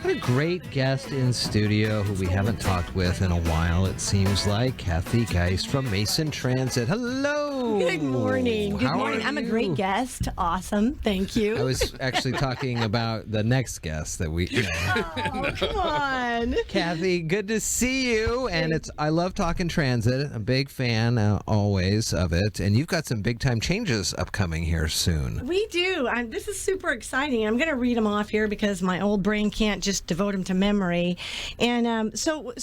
Got a great guest in studio who we haven't talked with in a while, it seems like. Kathy Geist from Mason Transit. Hello. Good morning. Good morning. I'm a great guest. Awesome. Thank you. I was actually talking about the next guest that we... Oh, come on. Kathy, good to see you. And I love talking transit. I'm a big fan always of it. And you've got some big-time changes upcoming here soon. We do. This is super exciting. I'm going to read them off here because my old brain can't just devote them to memory. And so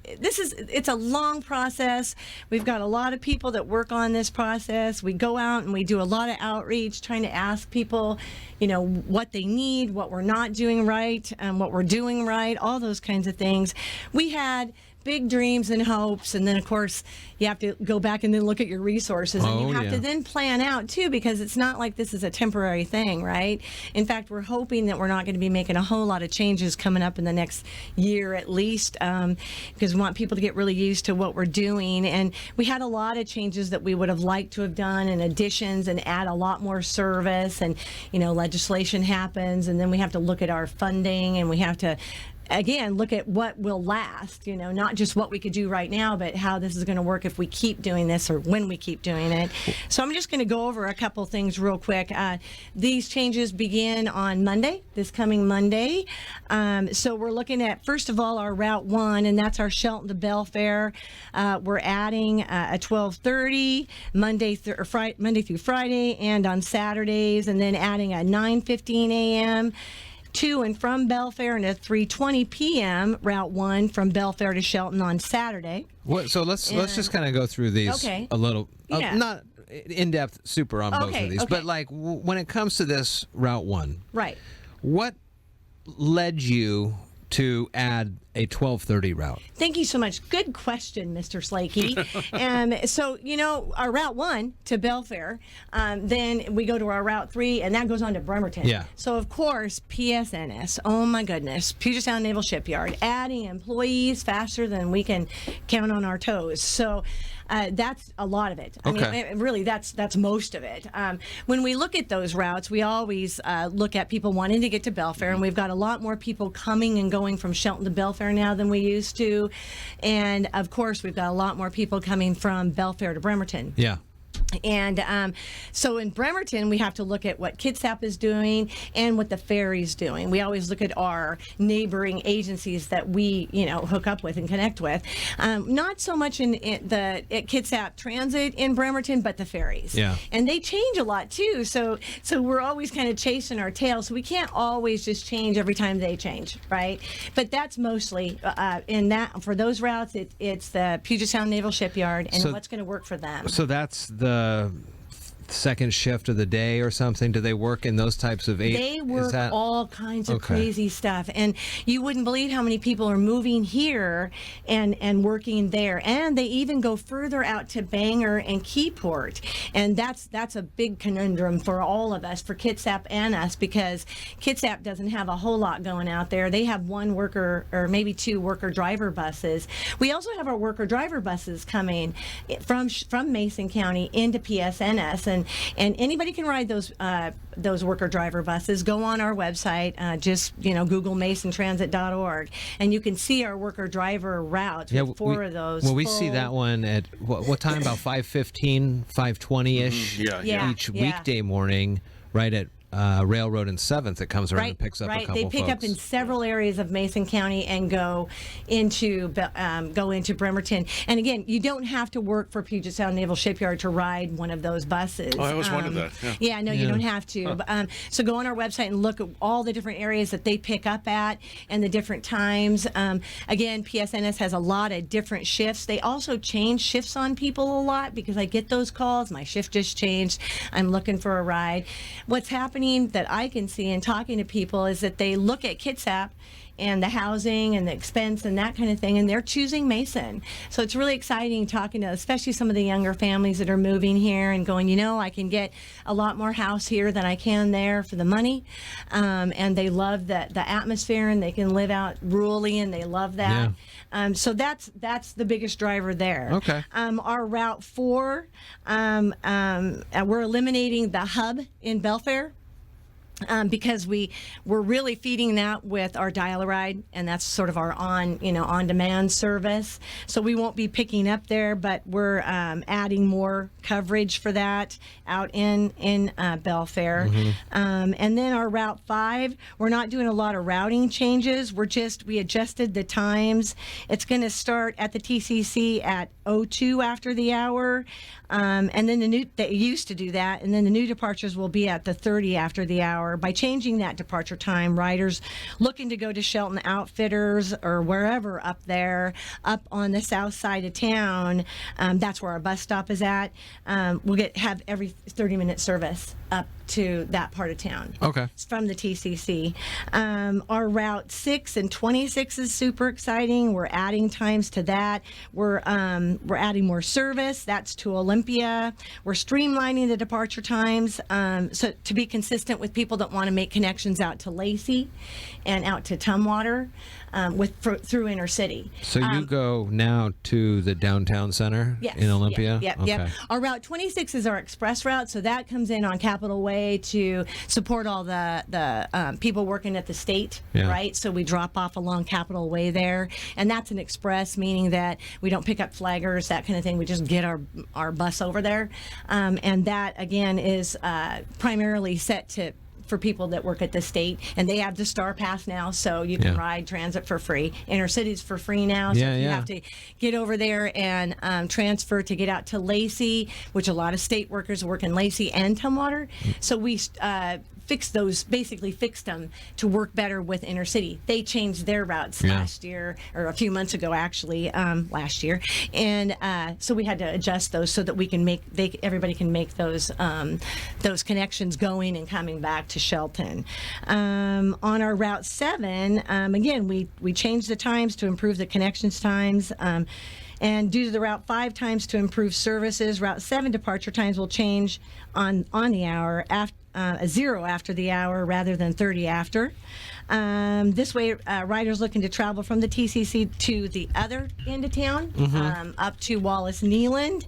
it's a long process. We've got a lot of people that work on this process. We go out and we do a lot of outreach, trying to ask people, what they need, what we're not doing right, what we're doing right, all those kinds of things. We had big dreams and hopes, and then of course you have to go back and then look at your resources, and you have to then plan out too, because it's not like this is a temporary thing, right? In fact, we're hoping that we're not going to be making a whole lot of changes coming up in the next year at least, because we want people to get really used to what we're doing. And we had a lot of changes that we would have liked to have done, and additions, and add a lot more service, and legislation happens, and then we have to look at our funding, and we have to again, look at what will last, not just what we could do right now, but how this is going to work if we keep doing this or when we keep doing it. So I'm just going to go over a couple things real quick. These changes begin on Monday, this coming Monday. So we're looking at, first of all, our Route 1, and that's our Shelton to Belfair. We're adding a 12:30 Monday through Friday, and on Saturdays, and then adding a 9:15 a.m. to and from Belfair, and a 3:20 p.m. Route 1 from Belfair to Shelton on Saturday. So let's just kind of go through these a little, not in depth, super on both of these, but like when it comes to this Route 1, right? What led you to add a 12:30 route? Thank you so much. Good question, Mr. Slakey. So, our Route 1 to Belfair, then we go to our Route 3, and that goes on to Bremerton. Yeah. So, of course, PSNS, oh my goodness, Puget Sound Naval Shipyard, adding employees faster than we can count on our toes. So, that's a lot of it. I mean, really, that's most of it. When we look at those routes, we always look at people wanting to get to Belfair, and we've got a lot more people coming and going from Shelton to Belfair now than we used to. And, of course, we've got a lot more people coming from Belfair to Bremerton. Yeah. And so in Bremerton, we have to look at what Kitsap is doing and what the ferry's doing. We always look at our neighboring agencies that we, hook up with and connect with. Not so much at Kitsap Transit in Bremerton, but the ferries. Yeah. And they change a lot too. So we're always kind of chasing our tail. So we can't always just change every time they change, right? But that's mostly for those routes. It's the Puget Sound Naval Shipyard and what's going to work for them. So that's the second shift of the day or something? Do they work in those types of They work all kinds of crazy stuff, and you wouldn't believe how many people are moving here and working there, and they even go further out to Bangor and Keyport, and that's a big conundrum for all of us, for Kitsap and us, because Kitsap doesn't have a whole lot going out there. They have one worker or maybe two worker driver buses. We also have our worker driver buses coming from Mason County into PSNS, and anybody can ride those worker driver buses. Go on our website, just Google MasonTransit.org, and you can see our worker driver routes. With four of those. Well, we see that one at what time? About 5:15, 5:20ish. Each weekday morning, right at Railroad and 7th that comes around and picks up a couple They pick folks. up in several areas of Mason County and go into Bremerton. And again, you don't have to work for Puget Sound Naval Shipyard to ride one of those buses. Oh, I always wondered that. You don't have to. So go on our website and look at all the different areas that they pick up at and the different times. Again, PSNS has a lot of different shifts. They also change shifts on people a lot, because I get those calls. My shift just changed. I'm looking for a ride. What's happening that I can see in talking to people is that they look at Kitsap and the housing and the expense and that kind of thing, and they're choosing Mason. So it's really exciting talking to especially some of the younger families that are moving here and going, I can get a lot more house here than I can there for the money. And they love the atmosphere, and they can live out rurally, and they love that. So that's the biggest driver there. Okay. Our Route 4, we're eliminating the hub in Belfair. because we're really feeding that with our dial-a-ride, and that's sort of our on-demand service. So we won't be picking up there, but we're adding more coverage for that out in Belfair. And then our Route 5, we're not doing a lot of routing changes. We adjusted the times. It's going to start at the TCC at 02 after the hour. And then they used to do that, and then the new departures will be at the 30 after the hour. By changing that departure time, riders looking to go to Shelton Outfitters or wherever up there, up on the south side of town, that's where our bus stop is at. We'll have every 30-minute service up to that part of town. Okay. It's from the TCC. Our Route 6 and 26 is super exciting. We're adding times to that. We're adding more service. That's to Olympia. We're streamlining the departure times so to be consistent with people that want to make connections out to Lacey and out to Tumwater through Intercity. So you go now to the downtown center in Olympia? Yep. Our Route 26 is our express route, so that comes in on Capitol Way to support all the people working at the state, right? So we drop off along Capitol Way there, and that's an express, meaning that we don't pick up flaggers, that kind of thing. We just get our bus over there, and that again is primarily set for people that work at the state, and they have the Star Pass now, so you can ride transit for free. Intercity's for free now, so you have to get over there and transfer to get out to Lacey, which a lot of state workers work in Lacey and Tumwater. So we fixed them to work better with Intercity. They changed their routes last year, or a few months ago actually, last year, and so we had to adjust those so that we can everybody can make those connections going and coming back to Shelton. On our Route 7, again, we changed the times to improve the connections times. And due to the Route 5 times to improve services, Route 7 departure times will change on the hour, 0 after the hour rather than 30 after. This way, riders looking to travel from the TCC to the other end of town, up to Wallace Neeland,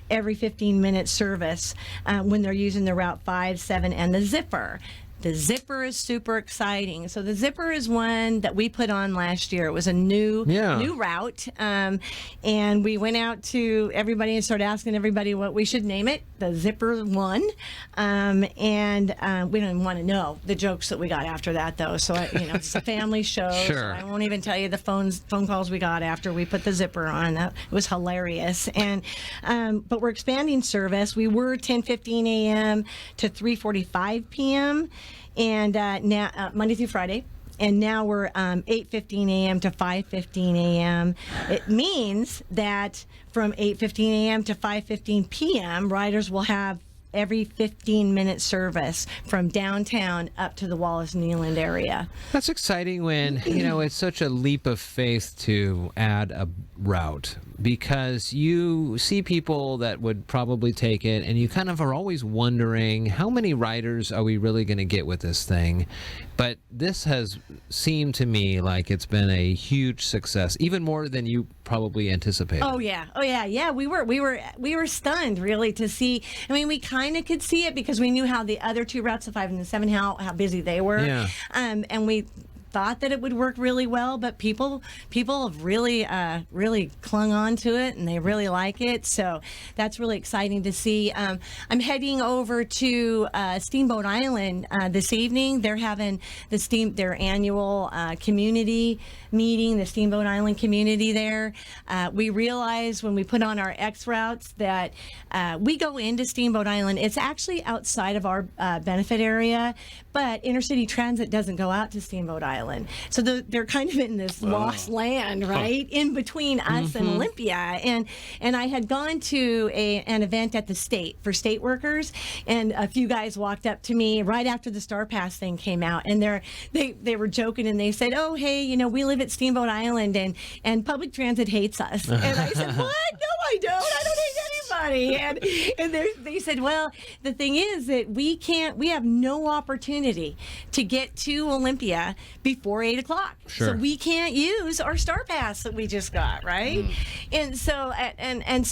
every 15-minute service when they're using the Route 5, 7, and the Zipper. The Zipper is super exciting. So the Zipper is one that we put on last year. It was a new route, and we went out to everybody and started asking everybody what we should name it. The Zipper 1, and we don't even want to know the jokes that we got after that, though. So it's a family show. Sure. So I won't even tell you the phone calls we got after we put the Zipper on. It was hilarious. And but we're expanding service. We were 10:15 a.m. to 3:45 p.m. and now Monday through Friday, and now we're 8:15 a.m. to 5:15 a.m. It means that from 8:15 a.m. to 5:15 p.m., riders will have every 15-minute service from downtown up to the Wallace Neeland area. That's exciting when, it's such a leap of faith to add a route, because you see people that would probably take it, and you kind of are always wondering, how many riders are we really going to get with this thing? But this has seemed to me like it's been a huge success, even more than you probably anticipated. Oh yeah. We were stunned really to see. I mean, we kind of could see it because we knew how the other two routes, the 5 and the 7, how busy they were. Yeah. And we thought that it would work really well, but people have really clung on to it, and they really like it. So that's really exciting to see. I'm heading over to Steamboat Island this evening. They're having their annual community meeting, the Steamboat Island community there. We realized when we put on our X routes that we go into Steamboat Island. It's actually outside of our benefit area, but Intercity Transit doesn't go out to Steamboat Island. So they're kind of in this lost land, right, in between us and Olympia. And I had gone to an event at the state for state workers, and a few guys walked up to me right after the Star Pass thing came out, and they were joking, and they said, "Oh, hey, we live at Steamboat Island, and public transit hates us." And I said, "What? No, I don't. I don't hate anybody." And they said, "Well, the thing is that we have no opportunity to get to Olympia before 8 o'clock. Sure. So we can't use our Star Pass that we just got, right?" And so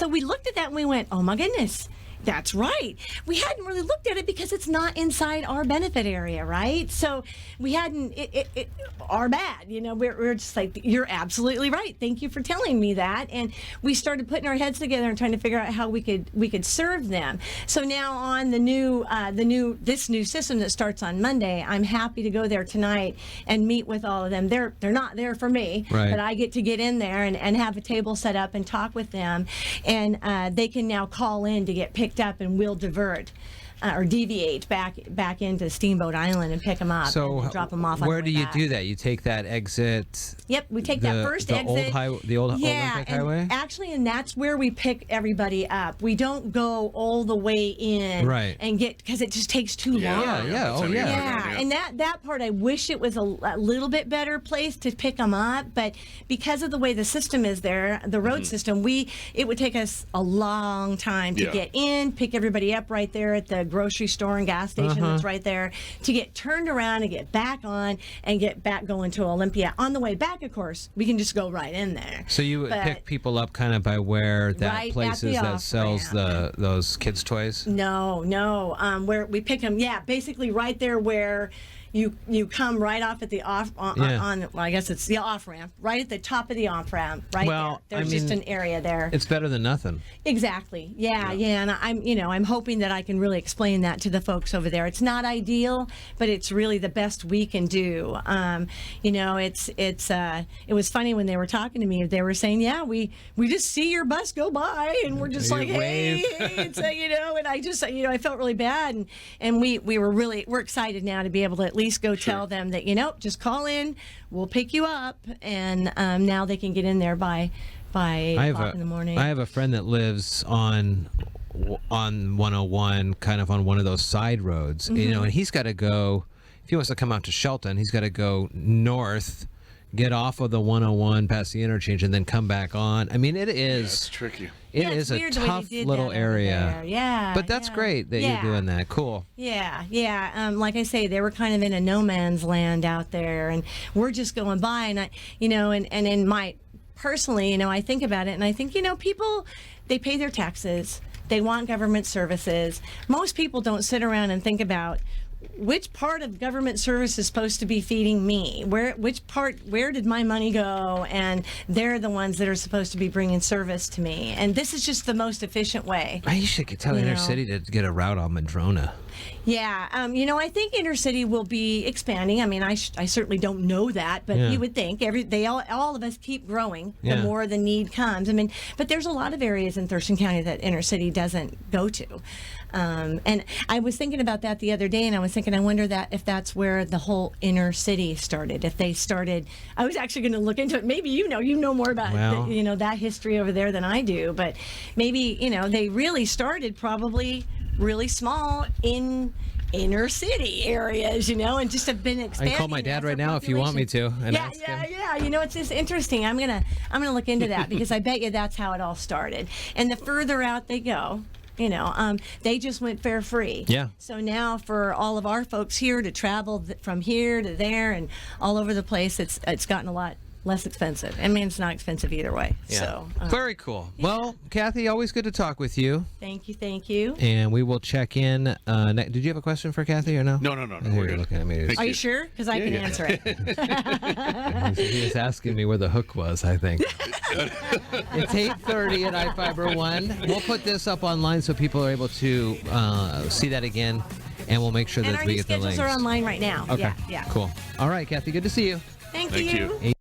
we looked at that and we went, "Oh my goodness. That's right. We hadn't really looked at it because it's not inside our benefit area, right? So we hadn't, our bad, we're just like, you're absolutely right. Thank you for telling me that. And we started putting our heads together and trying to figure out how we could serve them. So now on this new system that starts on Monday, I'm happy to go there tonight and meet with all of them. They're not there for me, right. But I get to get in there and have a table set up and talk with them. And they can now call in to get picked up, and we'll divert or deviate back into Steamboat Island and pick them up and drop them off. Where do you do that? You take that exit? Yep, we take that first exit. The old Olympic Highway? Actually, and that's where we pick everybody up. We don't go all the way in, right, and get, because it just takes too long. Yeah. And that part, I wish it was a little bit better place to pick them up, but because of the way the system is there, the road system, it would take us a long time to get in, pick everybody up right there at the grocery store and gas station that's right there, to get turned around and get back on and get back going to Olympia. On the way back, of course, we can just go right in there. So you would pick people up kind of by where that place is that sells those kids' toys? No. Where we pick them, basically right there where you come right off at the I guess it's the off ramp, right at the top of the off ramp, right there. There's just an area there. It's better than nothing. Exactly. Yeah. And I'm hoping that I can really explain that to the folks over there. It's not ideal, but it's really the best we can do. It was funny when they were talking to me. They were saying, we just see your bus go by, and we're just like, hey, and I just, I felt really bad, and we're excited now to be able to at least go tell them that, just call in, we'll pick you up, and now they can get in there by 8 o'clock in the morning. I have a friend that lives on 101, kind of on one of those side roads, and he's got to go, if he wants to come out to Shelton, he's got to go north, get off of the 101 past the interchange, and then come back on. I mean, it is... it's tricky. It is a tough little area. Yeah. But that's great that you're doing that. Cool. Yeah. Like I say, they were kind of in a no man's land out there, and we're just going by, and and in my... Personally, I think about it, and I think, people, they pay their taxes. They want government services. Most people don't sit around and think about which part of government service is supposed to be feeding me? Where did my money go? And they're the ones that are supposed to be bringing service to me. And this is just the most efficient way. You should tell Inner City to get a route on Madrona. Yeah, I think Inner City will be expanding. I mean, I certainly don't know that, but you would think all of us keep growing the more the need comes. I mean, but there's a lot of areas in Thurston County that Inner City doesn't go to. And I was thinking about that the other day, and I was thinking, I wonder if that's where the whole Inner City started. If they started, I was actually going to look into it. Maybe you know more about that history over there than I do. But maybe they really started probably really small in inner city areas, and just have been expanding. I can call my dad right now if you want me to. And ask him. It's just interesting. I'm gonna look into that because I bet you that's how it all started. And the further out they go, they just went fare free. Yeah. So now for all of our folks here to travel from here to there and all over the place, it's gotten a lot less expensive. I mean, it's not expensive either way. Yeah. So very cool. Yeah. Well, Kathy, always good to talk with you. Thank you. And we will check in. Did you have a question for Kathy or no? No. You're looking at me. Are you sure? Because I can answer it. He was asking me where the hook was, I think. It's 8:30 at iFiber1. We'll put this up online so people are able to see that again, and we'll make sure that we get the links. And our schedules are online right now. Okay. Yeah. Cool. All right, Kathy, good to see you. Thank you.